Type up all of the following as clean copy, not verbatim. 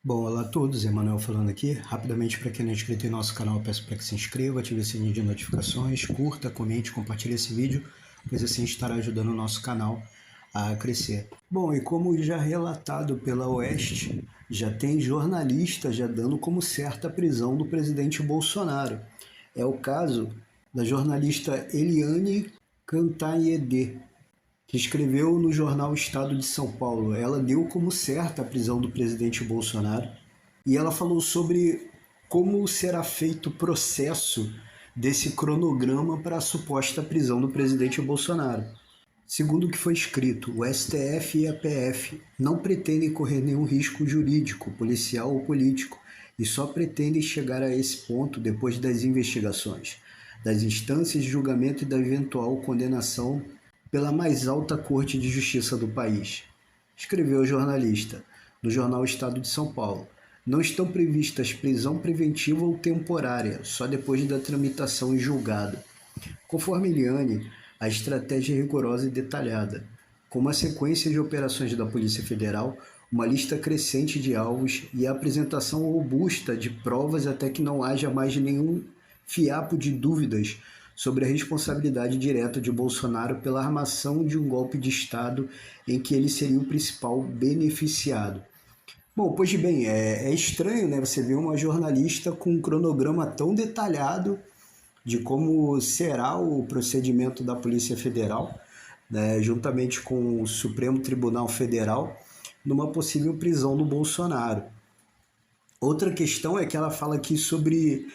Bom, olá a todos, Emanuel falando aqui. Rapidamente, para quem não é inscrito em nosso canal, peço para que se inscreva, ative o sininho de notificações, curta, comente, compartilhe esse vídeo, pois assim estará ajudando o nosso canal a crescer. Bom, e como já relatado pela Oeste, já tem jornalista já dando como certa a prisão do presidente Bolsonaro. É o caso da jornalista Eliane Cantanhede, que escreveu no jornal Estado de São Paulo. Ela deu como certa a prisão do presidente Bolsonaro e ela falou sobre como será feito o processo desse cronograma para a suposta prisão do presidente Bolsonaro. Segundo o que foi escrito, o STF e a PF não pretendem correr nenhum risco jurídico, policial ou político e só pretendem chegar a esse ponto depois das investigações, das instâncias de julgamento e da eventual condenação pela mais alta corte de justiça do país, escreveu o jornalista no jornal Estado de São Paulo. Não estão previstas prisão preventiva ou temporária, só depois da tramitação em julgado. Conforme Eliane, a estratégia é rigorosa e detalhada, com uma sequência de operações da Polícia Federal, uma lista crescente de alvos e a apresentação robusta de provas até que não haja mais nenhum fiapo de dúvidas sobre a responsabilidade direta de Bolsonaro pela armação de um golpe de Estado em que ele seria o principal beneficiado. Bom, pois bem, é estranho, né? Você ver uma jornalista com um cronograma tão detalhado de como será o procedimento da Polícia Federal, né, juntamente com o Supremo Tribunal Federal, numa possível prisão do Bolsonaro. Outra questão é que ela fala aqui sobre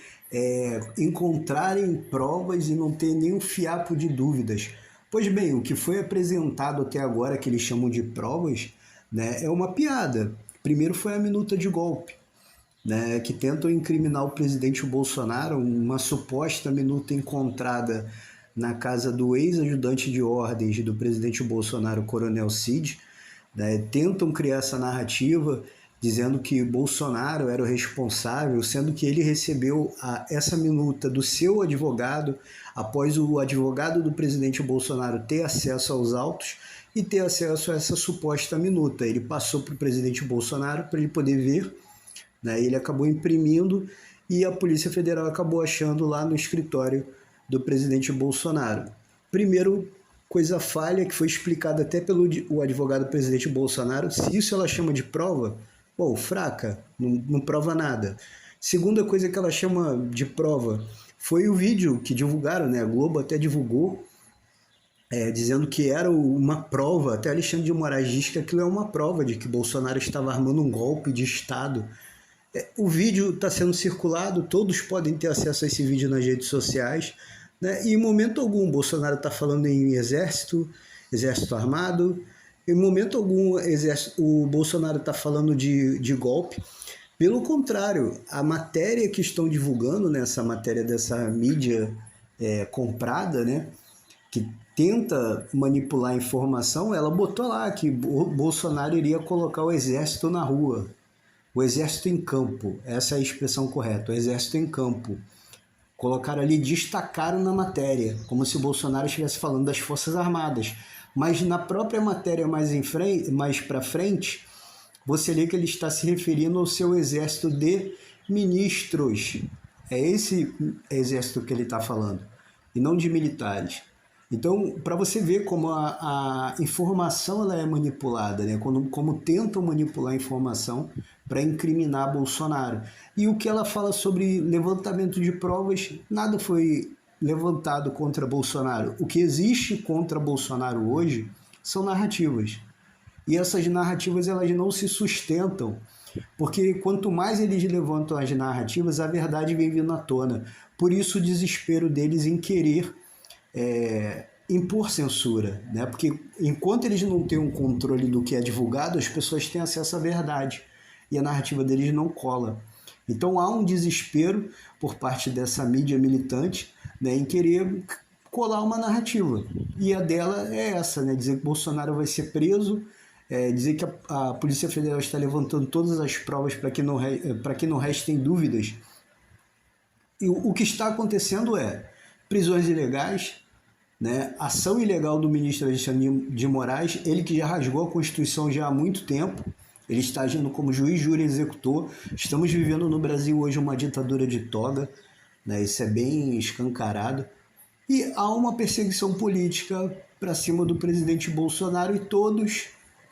encontrarem provas e não ter nenhum fiapo de dúvidas. Pois bem, o que foi apresentado até agora, que eles chamam de provas, né, é uma piada. Primeiro foi a minuta de golpe, né, que tentam incriminar o presidente Bolsonaro, uma suposta minuta encontrada na casa do ex-ajudante de ordens do presidente Bolsonaro, Coronel Cid, né, tentam criar essa narrativa dizendo que Bolsonaro era o responsável, sendo que ele recebeu essa minuta do seu advogado após o advogado do presidente Bolsonaro ter acesso aos autos e ter acesso a essa suposta minuta. Ele passou para o presidente Bolsonaro para ele poder ver, né? Ele acabou imprimindo e a Polícia Federal acabou achando lá no escritório do presidente Bolsonaro. Primeiro, coisa falha que foi explicada até pelo o advogado do presidente Bolsonaro, se isso ela chama de prova, bom, fraca, não prova nada. Segunda coisa que ela chama de prova foi o vídeo que divulgaram, né? A Globo até divulgou, dizendo que era uma prova, até Alexandre de Moraes diz que aquilo é uma prova de que Bolsonaro estava armando um golpe de Estado. O vídeo está sendo circulado, todos podem ter acesso a esse vídeo nas redes sociais, né? E em momento algum Bolsonaro está falando em exército armado, em momento algum o Bolsonaro está falando de golpe. Pelo contrário, a matéria que estão divulgando, nessa matéria dessa mídia comprada, né, que tenta manipular a informação, ela botou lá que Bolsonaro iria colocar o exército na rua, o exército em campo, essa é a expressão correta, o exército em campo. Colocaram ali, destacaram na matéria, como se Bolsonaro estivesse falando das Forças Armadas. Mas na própria matéria mais para frente, você lê que ele está se referindo ao seu exército de ministros. É esse exército que ele está falando, e não de militares. Então, para você ver como a informação ela é manipulada, né? Como tentam manipular a informação para incriminar Bolsonaro. E o que ela fala sobre levantamento de provas, nada foi levantado contra Bolsonaro. O que existe contra Bolsonaro hoje são narrativas. E essas narrativas elas não se sustentam, porque quanto mais eles levantam as narrativas, a verdade vem vindo à tona. Por isso o desespero deles em querer impor censura, né? Porque enquanto eles não têm um controle do que é divulgado, as pessoas têm acesso à verdade e a narrativa deles não cola. Então há um desespero por parte dessa mídia militante, né, em querer colar uma narrativa. E a dela é essa, né, dizer que Bolsonaro vai ser preso, dizer que a Polícia Federal está levantando todas as provas para que não restem dúvidas. E o que está acontecendo é prisões ilegais, né, ação ilegal do ministro Alexandre de Moraes, ele que já rasgou a Constituição já há muito tempo, ele está agindo como juiz, júri e executor. Estamos vivendo no Brasil hoje uma ditadura de toga, né? Isso é bem escancarado. E há uma perseguição política para cima do presidente Bolsonaro e todos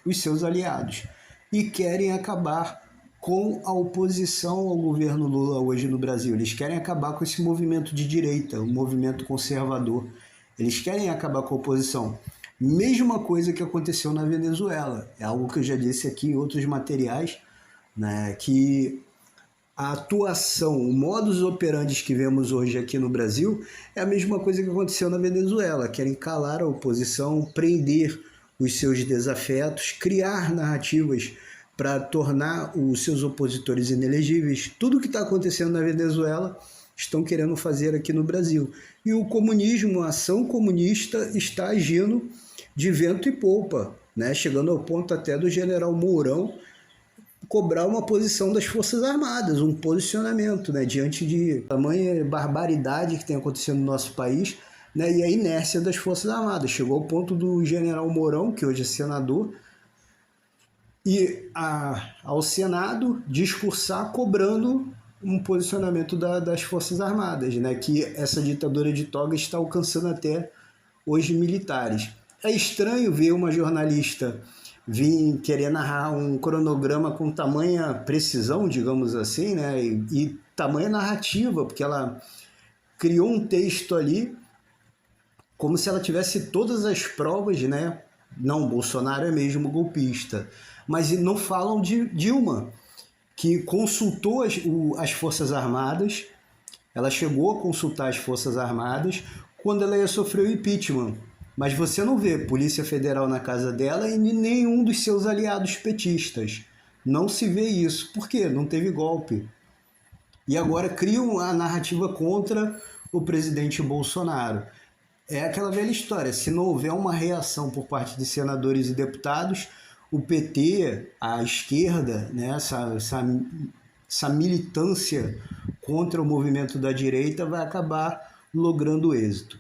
os seus aliados. E querem acabar com a oposição ao governo Lula hoje no Brasil. Eles querem acabar com esse movimento de direita, um movimento conservador. Eles querem acabar com a oposição. Mesma coisa que aconteceu na Venezuela. É algo que eu já disse aqui em outros materiais, né, que a atuação, o modus operandi que vemos hoje aqui no Brasil é a mesma coisa que aconteceu na Venezuela. Querem calar a oposição, prender os seus desafetos, criar narrativas para tornar os seus opositores inelegíveis. Tudo que está acontecendo na Venezuela estão querendo fazer aqui no Brasil. E o comunismo, a ação comunista, está agindo de vento e polpa, né? Chegando ao ponto até do general Mourão cobrar uma posição das Forças Armadas, um posicionamento, né, diante de tamanha barbaridade que tem acontecido no nosso país, né, e a inércia das Forças Armadas. Chegou ao ponto do general Mourão, que hoje é senador, e ao Senado discursar cobrando um posicionamento das Forças Armadas, né, que essa ditadura de toga está alcançando até hoje militares. É estranho ver uma jornalista vir querer narrar um cronograma com tamanha precisão, digamos assim, né, e tamanha narrativa, porque ela criou um texto ali como se ela tivesse todas as provas, né? Não, Bolsonaro é mesmo golpista. Mas não falam de Dilma, que consultou as Forças Armadas, ela chegou a consultar as Forças Armadas quando ela ia sofrer o impeachment. Mas você não vê Polícia Federal na casa dela e nenhum dos seus aliados petistas. Não se vê isso. Por quê? Não teve golpe. E agora criam a narrativa contra o presidente Bolsonaro. É aquela velha história, se não houver uma reação por parte de senadores e deputados, o PT, a esquerda, né, essa militância contra o movimento da direita vai acabar logrando êxito.